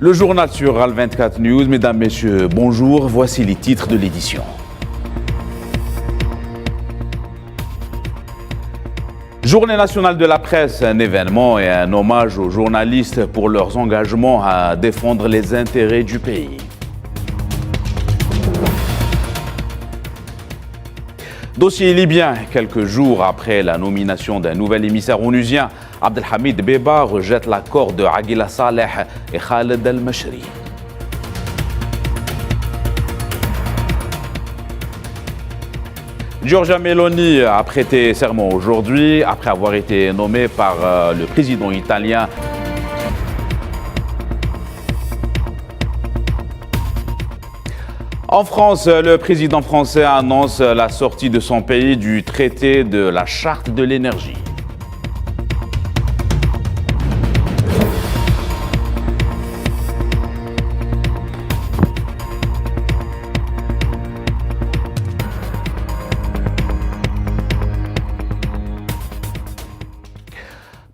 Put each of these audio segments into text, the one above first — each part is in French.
Le journal sur Al24 News. Mesdames, Messieurs, bonjour. Voici les titres de l'édition. Journée nationale de la presse, un événement et un hommage aux journalistes pour leurs engagements à défendre les intérêts du pays. Dossier libyen, quelques jours après la nomination d'un nouvel émissaire onusien, Abdelhamid Dbeiba rejette l'accord de Aguila Saleh et Khaled El-Meshri. Giorgia Meloni a prêté serment aujourd'hui après avoir été nommée par le président italien. En France, le président français annonce la sortie de son pays du traité de la Charte de l'énergie.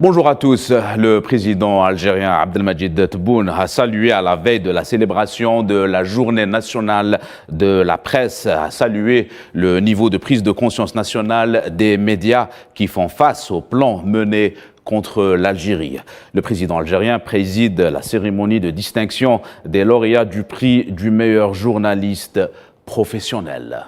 Bonjour à tous. Le président algérien Abdelmadjid Tebboune a salué à la veille de la célébration de la journée nationale de la presse, a salué le niveau de prise de conscience nationale des médias qui font face au plan mené contre l'Algérie. Le président algérien préside la cérémonie de distinction des lauréats du prix du meilleur journaliste professionnel.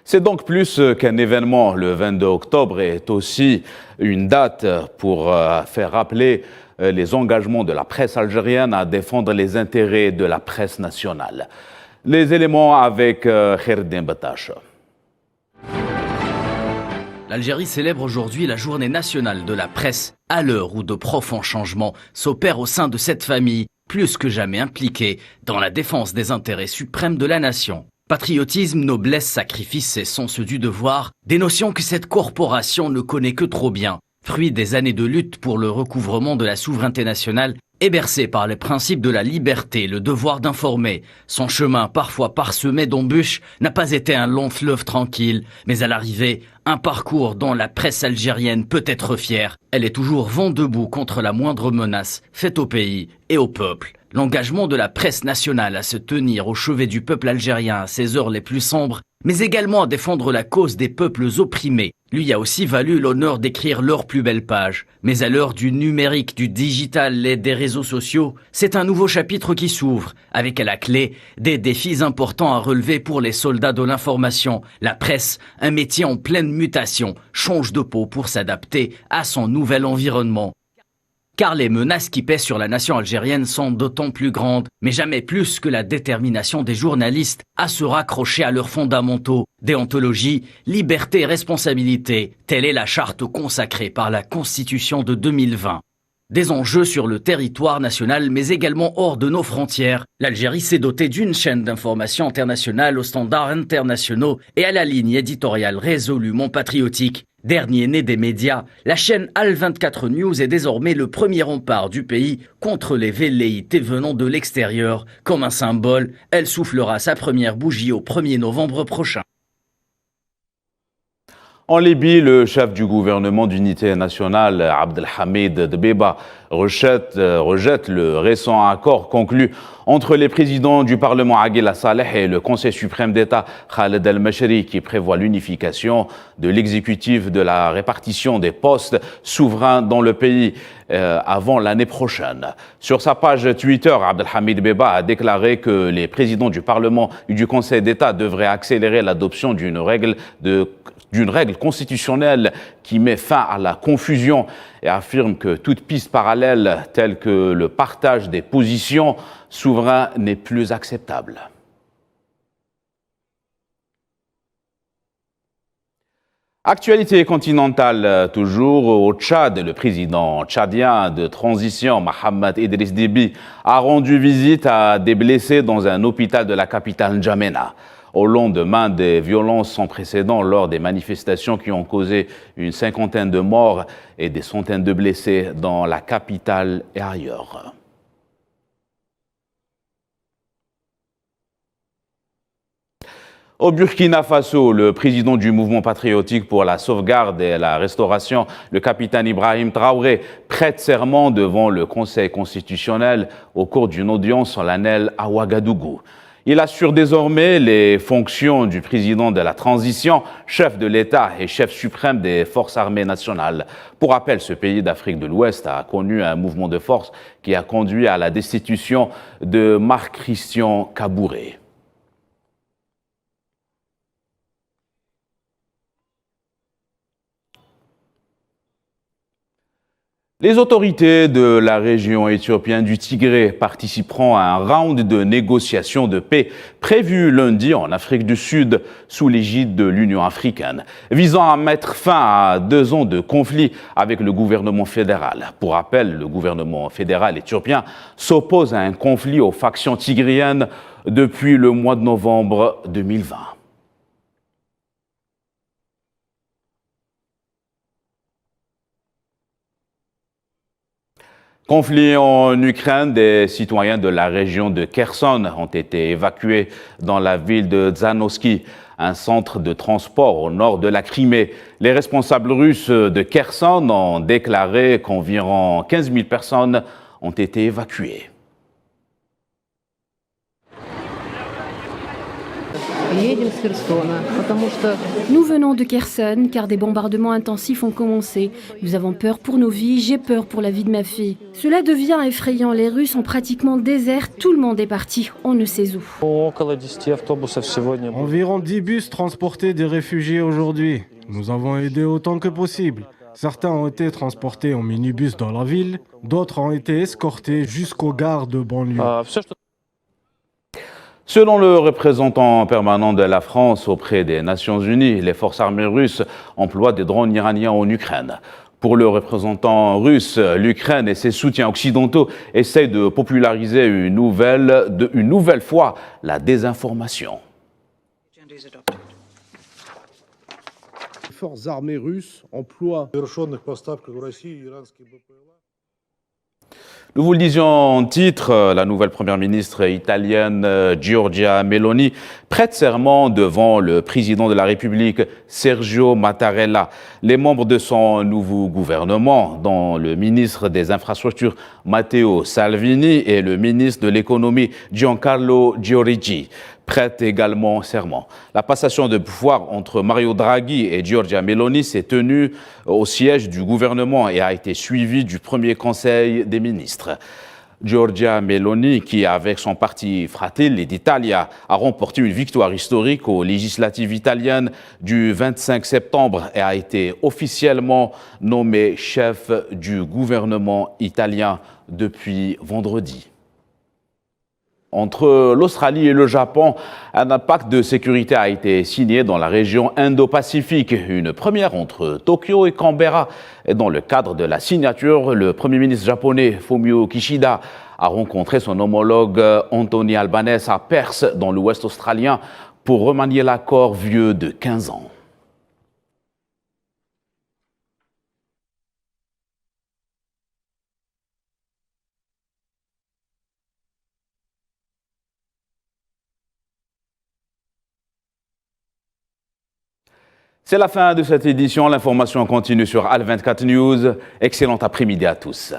C'est donc plus qu'un événement. Le 22 octobre est aussi une date pour faire rappeler les engagements de la presse algérienne à défendre les intérêts de la presse nationale. Les éléments avec Khaireddine Batache. L'Algérie célèbre aujourd'hui la journée nationale de la presse, à l'heure où de profonds changements s'opèrent au sein de cette famille, plus que jamais impliquée dans la défense des intérêts suprêmes de la nation. Patriotisme, noblesse, sacrifice et sens du devoir, des notions que cette corporation ne connaît que trop bien, fruit des années de lutte pour le recouvrement de la souveraineté nationale et bercée par les principes de la liberté, le devoir d'informer. Son chemin, parfois parsemé d'embûches, n'a pas été un long fleuve tranquille, mais à l'arrivée, un parcours dont la presse algérienne peut être fière. Elle est toujours vent debout contre la moindre menace faite au pays et au peuple. L'engagement de la presse nationale à se tenir au chevet du peuple algérien à ses heures les plus sombres, mais également à défendre la cause des peuples opprimés, lui a aussi valu l'honneur d'écrire leurs plus belles pages. Mais à l'heure du numérique, du digital et des réseaux sociaux, c'est un nouveau chapitre qui s'ouvre, avec à la clé des défis importants à relever pour les soldats de l'information. La presse, un métier en pleine mutation, change de peau pour s'adapter à son nouvel environnement. Car les menaces qui pèsent sur la nation algérienne sont d'autant plus grandes, mais jamais plus que la détermination des journalistes à se raccrocher à leurs fondamentaux, déontologie, liberté et responsabilité. Telle est la charte consacrée par la Constitution de 2020. Des enjeux sur le territoire national, mais également hors de nos frontières. L'Algérie s'est dotée d'une chaîne d'information internationale aux standards internationaux et à la ligne éditoriale résolument patriotique. Dernier né des médias, la chaîne Al24 News est désormais le premier rempart du pays contre les velléités venant de l'extérieur. Comme un symbole, elle soufflera sa première bougie au 1er novembre prochain. En Libye, le chef du gouvernement d'unité nationale, Abdelhamid Dbeiba, rejette le récent accord conclu entre les présidents du Parlement Aguila Saleh et le Conseil suprême d'État Khaled El-Meshri qui prévoit l'unification de l'exécutif de la répartition des postes souverains dans le pays avant l'année prochaine. Sur sa page Twitter, Abdelhamid Dbeiba a déclaré que les présidents du Parlement et du Conseil d'État devraient accélérer l'adoption d'une règle constitutionnelle qui met fin à la confusion et affirme que toute piste parallèle telle que le partage des positions souveraines n'est plus acceptable. Actualité continentale toujours au Tchad, le président tchadien de transition Mohamed Idriss Déby a rendu visite à des blessés dans un hôpital de la capitale N'Djamena. au lendemain des violences sans précédent lors des manifestations qui ont causé une cinquantaine de morts et des centaines de blessés dans la capitale et ailleurs. Au Burkina Faso, le président du mouvement patriotique pour la sauvegarde et la restauration, le capitaine Ibrahim Traoré, prête serment devant le Conseil constitutionnel au cours d'une audience solennelle à Ouagadougou. Il assure désormais les fonctions du président de la transition, chef de l'État et chef suprême des forces armées nationales. Pour rappel, ce pays d'Afrique de l'Ouest a connu un mouvement de force qui a conduit à la destitution de Marc-Christian Kabouré. Les autorités de la région éthiopienne du Tigré participeront à un round de négociations de paix prévu lundi en Afrique du Sud sous l'égide de l'Union africaine, visant à mettre fin à 2 ans de conflit avec le gouvernement fédéral. Pour rappel, le gouvernement fédéral éthiopien s'oppose à un conflit aux factions tigriennes depuis le mois de novembre 2020. Conflit en Ukraine, des citoyens de la région de Kherson ont été évacués dans la ville de Zhanovsky, un centre de transport au nord de la Crimée. Les responsables russes de Kherson ont déclaré qu'environ 15 000 personnes ont été évacuées. Nous venons de Kherson car des bombardements intensifs ont commencé. Nous avons peur pour nos vies, j'ai peur pour la vie de ma fille. Cela devient effrayant, les Russes ont pratiquement désert, tout le monde est parti, on ne sait où. Environ 10 bus transportaient des réfugiés aujourd'hui. Nous avons aidé autant que possible. Certains ont été transportés en minibus dans la ville, d'autres ont été escortés jusqu'aux gares de banlieue. Selon le représentant permanent de la France auprès des Nations Unies, les forces armées russes emploient des drones iraniens en Ukraine. Pour le représentant russe, l'Ukraine et ses soutiens occidentaux essayent de populariser une nouvelle fois la désinformation. Les forces armées russes emploient Nous vous le disions en titre, la nouvelle première ministre italienne Giorgia Meloni prête serment devant le président de la République Sergio Mattarella. Les membres de son nouveau gouvernement, dont le ministre des Infrastructures Matteo Salvini et le ministre de l'Économie Giancarlo Giorigi, prête également serment. La passation de pouvoir entre Mario Draghi et Giorgia Meloni s'est tenue au siège du gouvernement et a été suivie du premier conseil des ministres. Giorgia Meloni, qui avec son parti Fratelli d'Italia a remporté une victoire historique aux législatives italiennes du 25 septembre et a été officiellement nommée chef du gouvernement italien depuis vendredi. Entre l'Australie et le Japon, un pacte de sécurité a été signé dans la région Indo-Pacifique, une première entre Tokyo et Canberra. Et dans le cadre de la signature, le Premier ministre japonais Fumio Kishida a rencontré son homologue Anthony Albanese à Perth, dans l'ouest australien, pour remanier l'accord vieux de 15 ans. C'est la fin de cette édition. L'information continue sur Al 24 News. Excellent après-midi à tous.